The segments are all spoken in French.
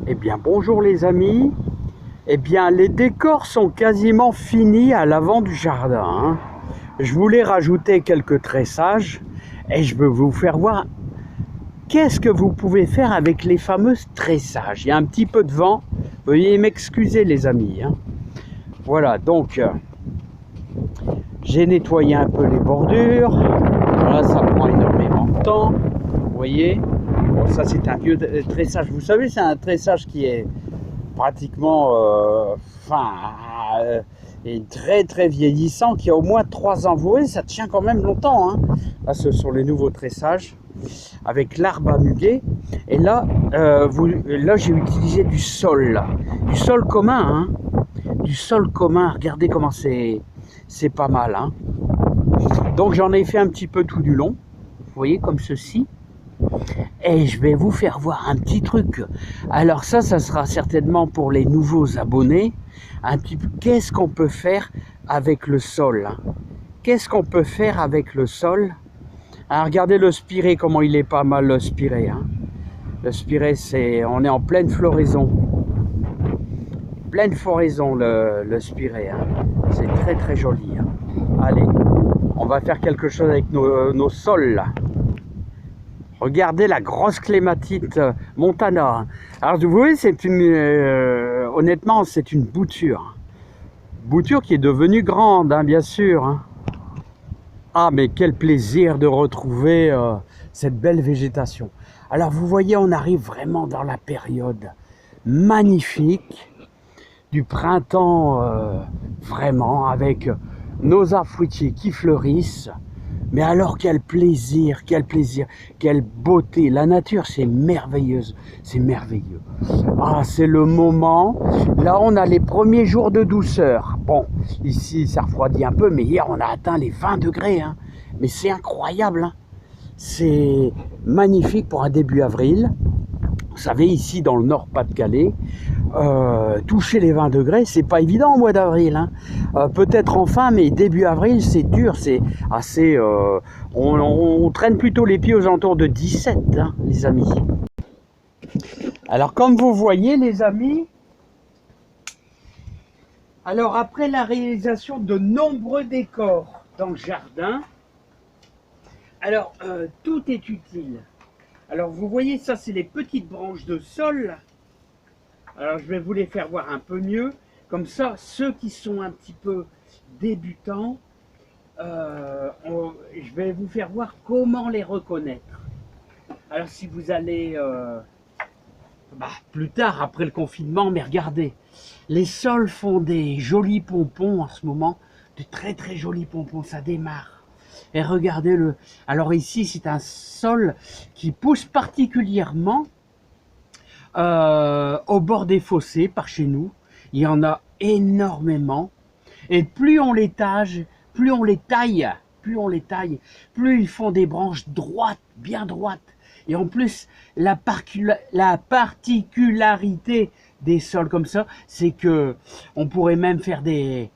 Eh bien bonjour les amis. Eh bien les décors sont quasiment finis à l'avant du jardin, hein. Je voulais rajouter quelques tressages et je veux vous faire voir qu'est-ce que vous pouvez faire avec les fameux tressages. Il y a un petit peu de vent, veuillez m'excuser les amis, hein. Voilà, donc j'ai nettoyé un peu les bordures. Voilà, ça prend énormément de temps, vous voyez. Bon, ça c'est un vieux tressage, vous savez, c'est un tressage qui est pratiquement est très vieillissant, qui a au moins 3 ans. Vous voyez, ça tient quand même longtemps, hein. Là ce sont les nouveaux tressages avec l'arbre à muguet. Et là là j'ai utilisé du sol commun, hein. Du sol commun, regardez comment c'est pas mal, hein. Donc j'en ai fait un petit peu tout du long, vous voyez, comme ceci. Et je vais vous faire voir un petit truc. Alors ça sera certainement pour les nouveaux abonnés. Un petit peu, qu'est-ce qu'on peut faire avec le sol, hein? Qu'est-ce qu'on peut faire avec le sol? Alors, regardez le spiret, comment il est pas mal le spiret, hein. Le spiret, on est en pleine floraison. Pleine floraison le spiret, hein. C'est très joli, hein. Allez, on va faire quelque chose avec nos sols là. Regardez la grosse clématite montana. Alors vous voyez, c'est honnêtement, c'est une bouture. Bouture qui est devenue grande, hein, bien sûr, hein. Ah, mais quel plaisir de retrouver cette belle végétation. Alors vous voyez, on arrive vraiment dans la période magnifique du printemps, vraiment, avec nos arbres fruitiers qui fleurissent. Mais alors quel plaisir, quelle beauté. La nature, c'est merveilleuse, c'est merveilleux. Ah, c'est le moment. Là, on a les premiers jours de douceur. Bon, ici, ça refroidit un peu, mais hier, on a atteint les 20 degrés, hein. Mais c'est incroyable, hein. C'est magnifique pour un début avril. Vous savez, ici, dans le Nord-Pas-de-Calais, toucher les 20 degrés, c'est pas évident au mois d'avril, hein. Peut-être enfin, mais début avril, c'est dur, c'est assez... on traîne plutôt les pieds aux alentours de 17, hein, les amis. Alors, comme vous voyez, les amis, alors après la réalisation de nombreux décors dans le jardin, alors tout est utile. Alors, vous voyez, ça, c'est les petites branches de sol. Alors, je vais vous les faire voir un peu mieux. Comme ça, ceux qui sont un petit peu débutants, je vais vous faire voir comment les reconnaître. Alors, si vous allez plus tard, après le confinement, mais regardez, les sols font des jolis pompons en ce moment, de très jolis pompons, ça démarre. Et regardez-le. Alors ici, c'est un sol qui pousse particulièrement au bord des fossés par chez nous. Il y en a énormément. Et plus on les taille, plus ils font des branches droites, bien droites. Et en plus, la particularité des sols comme ça, c'est que on pourrait même faire des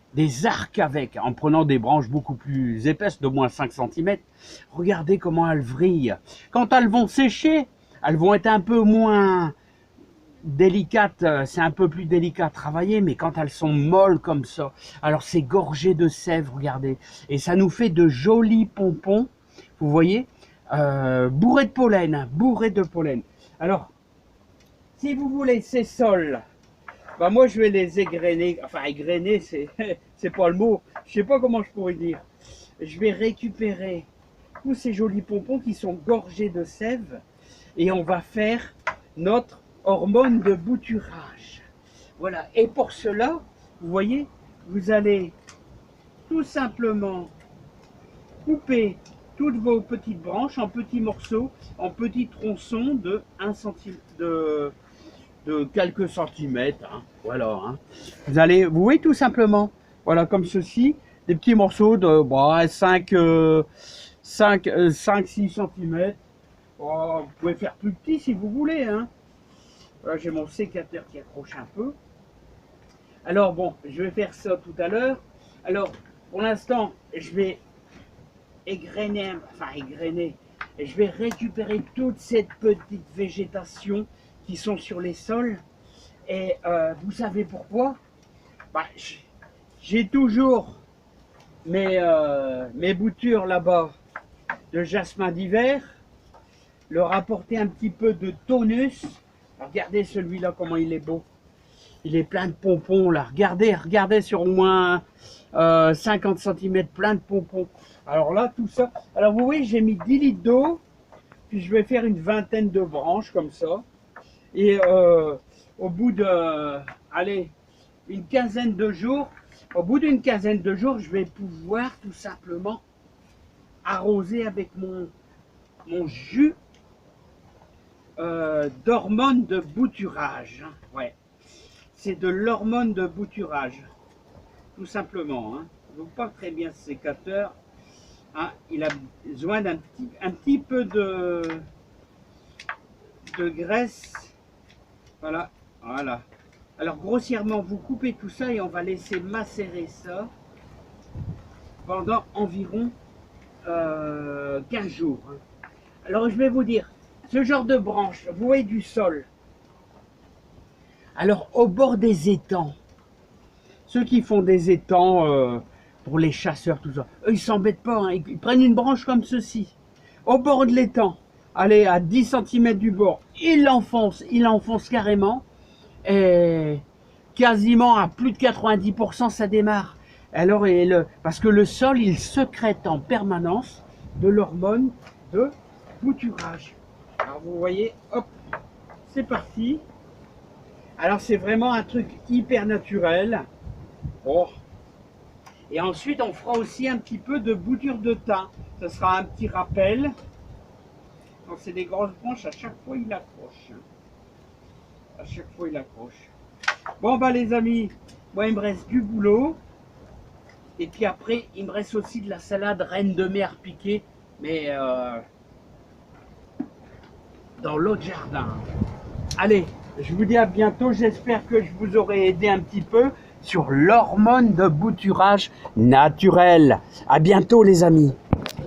arcs avec, en prenant des branches beaucoup plus épaisses, d'au moins 5 cm. Regardez comment elles vrillent. Quand elles vont sécher, elles vont être un peu moins délicates, c'est un peu plus délicat à travailler, mais quand elles sont molles comme ça, alors c'est gorgé de sève, regardez, et ça nous fait de jolis pompons, vous voyez, bourrés de pollen, Alors, si vous voulez ces sols, bah moi je vais les égrener, enfin égrener, c'est pas le mot, je sais pas comment je pourrais dire. Je vais récupérer tous ces jolis pompons qui sont gorgés de sève, et on va faire notre hormone de bouturage. Voilà, et pour cela, vous voyez, vous allez tout simplement couper toutes vos petites branches en petits morceaux, en petits tronçons de 1 cm, de quelques centimètres, hein. Voilà, hein. Vous voyez tout simplement, voilà, comme ceci, des petits morceaux de 5-6 cm. Oh, vous pouvez faire plus petit si vous voulez, hein. Voilà, j'ai mon sécateur qui accroche un peu. Alors bon, je vais faire ça tout à l'heure. Alors, pour l'instant, je vais égrener, et je vais récupérer toute cette petite végétation qui sont sur les sols. Et vous savez pourquoi? Bah, j'ai toujours mes boutures là-bas de jasmin d'hiver, leur apporter un petit peu de tonus. Regardez celui-là, comment il est beau. Il est plein de pompons là. Regardez, regardez sur au moins 50 cm, plein de pompons. Alors là, tout ça. Alors vous voyez, j'ai mis 10 litres d'eau, puis je vais faire une vingtaine de branches comme ça. Et au bout de, allez, une quinzaine de jours, au bout d'une quinzaine de jours, je vais pouvoir tout simplement arroser avec mon jus d'hormone de bouturage. Hein. Ouais. C'est de l'hormone de bouturage, tout simplement. Hein. Il ne vaut pas très bien ce sécateur. Hein. Il a besoin d'un petit peu de graisse. Voilà, voilà. Alors grossièrement, vous coupez tout ça et on va laisser macérer ça pendant environ 15 jours. Hein. Alors je vais vous dire, ce genre de branche, vous voyez du sol. Alors, au bord des étangs, ceux qui font des étangs pour les chasseurs, tout ça, eux, ils s'embêtent pas, hein, ils prennent une branche comme ceci, au bord de l'étang, allez, à 10 cm du bord, ils l'enfoncent carrément, et quasiment à plus de 90%, ça démarre. Alors, parce que le sol, il sécrète en permanence de l'hormone de bouturage. Alors, vous voyez, hop, c'est parti. Alors c'est vraiment un truc hyper naturel. Oh. Et ensuite on fera aussi un petit peu de bouture de thym. Ce sera un petit rappel. Quand c'est des grosses branches, à chaque fois il accroche. À chaque fois il accroche. Bon bah les amis, moi il me reste du boulot. Et puis après il me reste aussi de la salade reine de mer piquée. Mais dans l'autre jardin. Allez, je vous dis à bientôt, j'espère que je vous aurai aidé un petit peu sur l'hormone de bouturage naturel. À bientôt les amis.